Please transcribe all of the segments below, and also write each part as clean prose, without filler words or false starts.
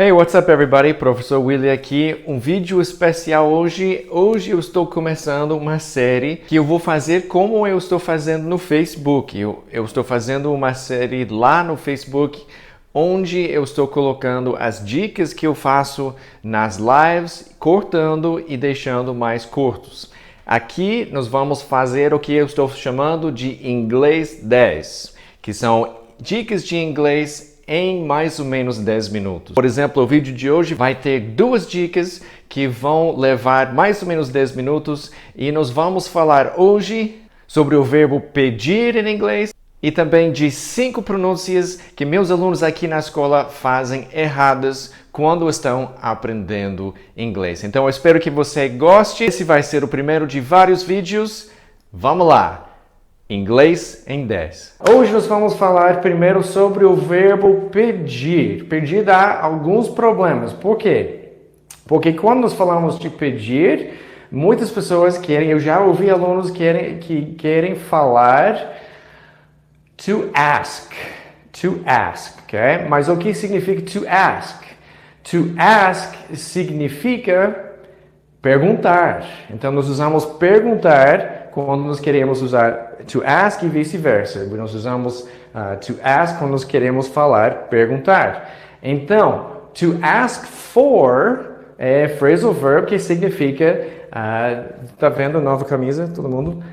Hey, what's up everybody? Professor William aqui. Um vídeo especial hoje. Hoje eu estou começando uma série que eu vou fazer como eu estou fazendo no Facebook. Eu estou fazendo uma série lá no Facebook onde eu estou colocando as dicas que eu faço nas lives, cortando e deixando mais curtos. Aqui nós vamos fazer o que eu estou chamando de Inglês 10, que são dicas de inglês em mais ou menos 10 minutos. Por exemplo, o vídeo de hoje vai ter duas dicas que vão levar mais ou menos 10 minutos e nós vamos falar hoje sobre o verbo pedir em inglês e também de 5 pronúncias que meus alunos aqui na escola fazem erradas quando estão aprendendo inglês. Então eu espero que você goste. Esse vai ser o primeiro de vários vídeos. Vamos lá! Inglês em 10. Hoje nós vamos falar primeiro sobre o verbo pedir. Pedir dá alguns problemas. Por quê? Porque quando nós falamos de pedir, muitas pessoas querem, eu já ouvi alunos que querem falar to ask. To ask, ok? Mas o que significa to ask? To ask significa perguntar. Então nós usamos perguntar quando nós queremos usar to ask e vice-versa. Nós usamos to ask quando nós queremos falar, perguntar. Então, to ask for é phrasal verb que significa, tá vendo a nova camisa, todo mundo?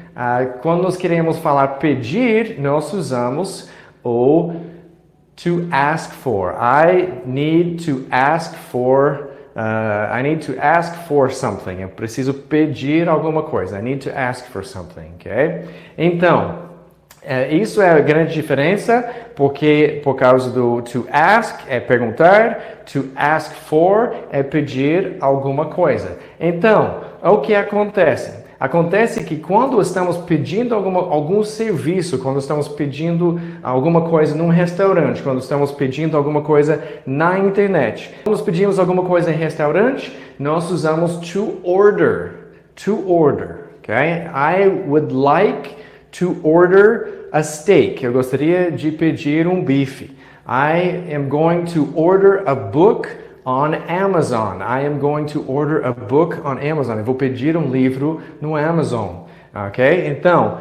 Quando nós queremos falar pedir, nós usamos o to ask for. I need to ask for something. Eu preciso pedir alguma coisa. I need to ask for something, ok? Então, isso é a grande diferença, porque por causa do to ask é perguntar, to ask for é pedir alguma coisa. Então, o que acontece? Acontece que quando estamos pedindo algum serviço, quando estamos pedindo alguma coisa num restaurante, quando estamos pedindo alguma coisa na internet. Quando nós pedimos alguma coisa em restaurante, nós usamos to order. To order, ok? I would like to order a steak. Eu gostaria de pedir um bife. I am going to order a book on Amazon. I am going to order a book on Amazon. Eu vou pedir um livro no Amazon. Ok? Então,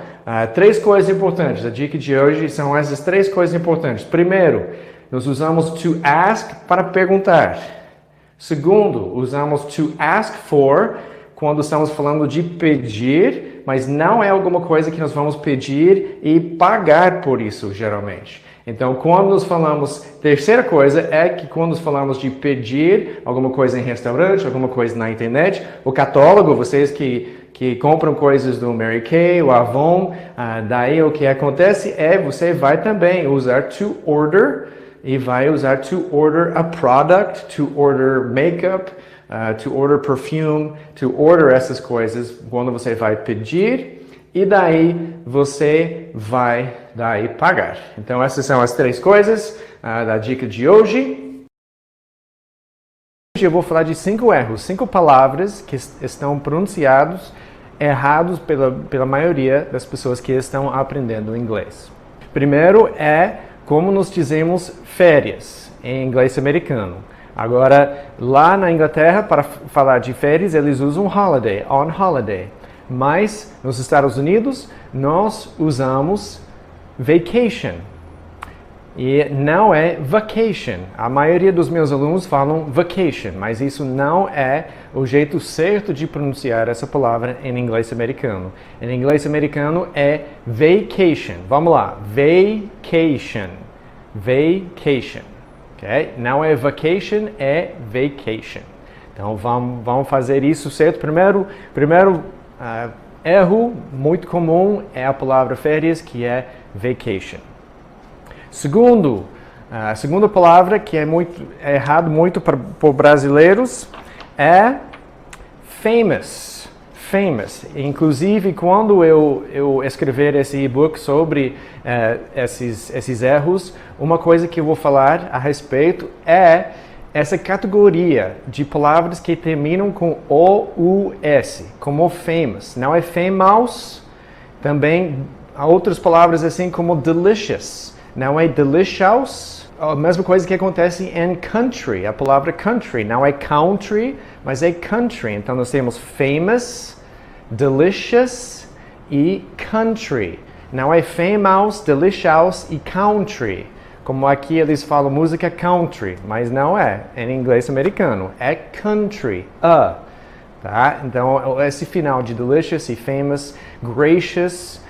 3 coisas importantes. A dica de hoje são essas 3 coisas importantes. Primeiro, nós usamos to ask para perguntar. Segundo, usamos to ask for quando estamos falando de pedir, mas não é alguma coisa que nós vamos pedir e pagar por isso, geralmente. Então, quando nós falamos, terceira coisa é que quando nós falamos de pedir alguma coisa em restaurante, alguma coisa na internet, o catálogo, vocês que compram coisas do Mary Kay, o Avon, daí o que acontece é você vai também usar to order e vai usar to order a product, to order makeup, to order perfume, to order essas coisas quando você vai pedir. E daí você vai pagar. Então essas são as 3 coisas da dica de hoje. Hoje eu vou falar de 5 erros, 5 palavras que estão pronunciados errados pela maioria das pessoas que estão aprendendo inglês. Primeiro é como nós dizemos férias em inglês americano. Agora, lá na Inglaterra, para falar de férias, eles usam holiday, on holiday. Mas nos Estados Unidos nós usamos vacation e não é vacation. A maioria dos meus alunos falam vacation, mas isso não é o jeito certo de pronunciar essa palavra em inglês americano. Em inglês americano é vacation. Vamos lá, vacation, vacation, ok? Não é vacation, é vacation. Então vamos fazer isso certo. Primeiro erro muito comum é a palavra férias, que é vacation. A segunda palavra que é errado muito por brasileiros é famous. Famous. Inclusive, quando eu escrever esse e-book sobre esses erros, uma coisa que eu vou falar a respeito é essa categoria de palavras que terminam com O-U-S, como famous. Não é famous, também há outras palavras assim como delicious. Não é delicious, a mesma coisa que acontece em country. A palavra country não é country, mas é country. Então nós temos famous, delicious e country. Não é famous, delicious e country. Como aqui eles falam música country, mas não é. Em inglês americano. É country. Tá? Então esse final de delicious e famous, gracious,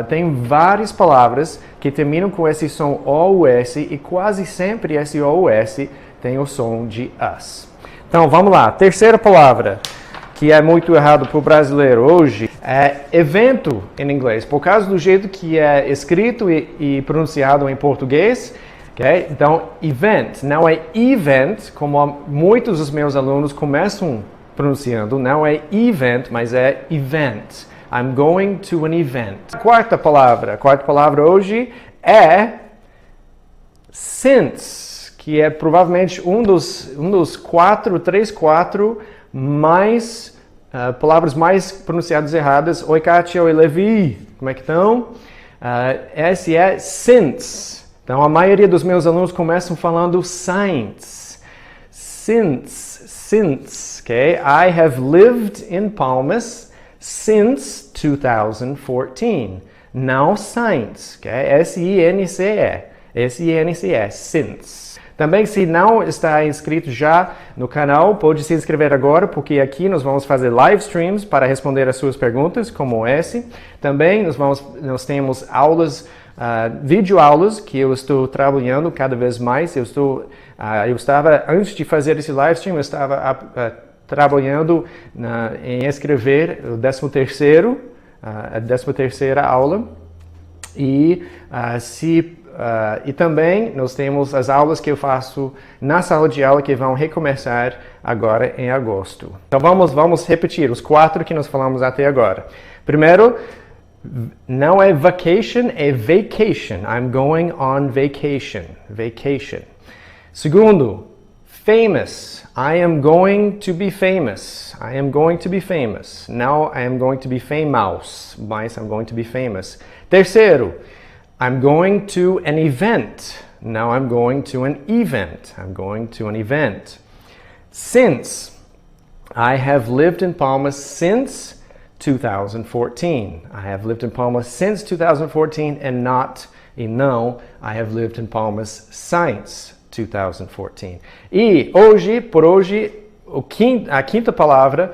tem várias palavras que terminam com esse som OUS e quase sempre esse OUS tem o som de US. Então vamos lá, terceira palavra que é muito errado para o brasileiro hoje é evento em inglês, por causa do jeito que é escrito e pronunciado em português. Okay? Então event não é event, como muitos dos meus alunos começam pronunciando, não é event, mas é event. I'm going to an event. A quarta palavra hoje é since, que é provavelmente um dos quatro mais palavras mais pronunciadas erradas. Oi, Kátia, oi, Levi, como é que estão? Esse é since. Então, a maioria dos meus alunos começam falando science. Since, okay? I have lived in Palmas since 2014. Não science, okay? S-I-N-C-E. S-I-N-C-E, since. Também, se não está inscrito já no canal, pode se inscrever agora, porque aqui nós vamos fazer live streams para responder as suas perguntas, como esse. Também nós temos aulas, videoaulas, que eu estou trabalhando cada vez mais. Eu estava, antes de fazer esse live stream, eu estava trabalhando em escrever o 13º, a 13ª aula. E também nós temos as aulas que eu faço na sala de aula que vão recomeçar agora em agosto. Então vamos repetir os 4 que nós falamos até agora. Primeiro, não é vacation, é vacation. I'm going on vacation. Vacation. Segundo, famous. I am going to be famous. I am going to be famous. Now I am going to be famous. Mas I'm going to be famous. Terceiro, I'm going to an event. Now I'm going to an event. I'm going to an event. Since. I have lived in Palmas since 2014. I have lived in Palmas since 2014 and not, e não, I have lived in Palmas since 2014. E por hoje, a quinta palavra,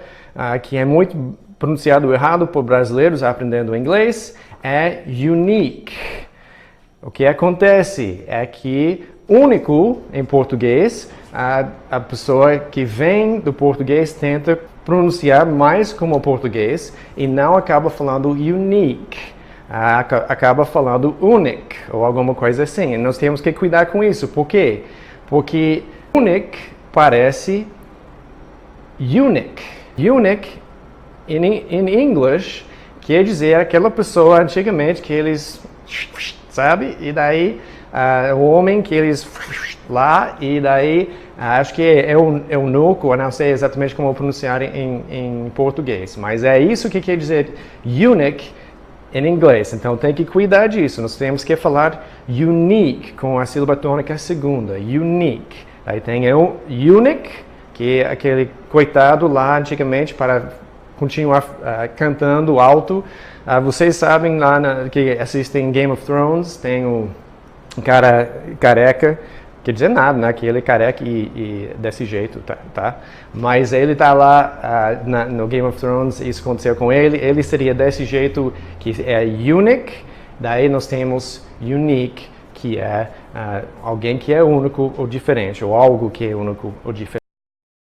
que é muito pronunciado errado por brasileiros aprendendo inglês, é unique. O que acontece é que único em português, a pessoa que vem do português tenta pronunciar mais como português e não acaba falando unique, acaba falando unique ou alguma coisa assim. E nós temos que cuidar com isso. Por quê? Porque unique parece unique. Unique, in English, quer dizer aquela pessoa antigamente que eles, sabe? E daí o homem que eles lá, e daí acho que é eunuco, eu não sei exatamente como pronunciar em português, mas é isso que quer dizer unique em inglês. Então tem que cuidar disso. Nós temos que falar unique com a sílaba tônica segunda, unique. Aí tem unique, que é aquele coitado lá antigamente para continuar cantando alto. Vocês sabem lá que assistem Game of Thrones, tem um cara careca, quer dizer nada, né? Que ele é careca e desse jeito, tá? Mas ele tá lá no Game of Thrones, isso aconteceu com ele, ele seria desse jeito, que é unique. Daí nós temos unique, que é alguém que é único ou diferente, ou algo que é único ou diferente.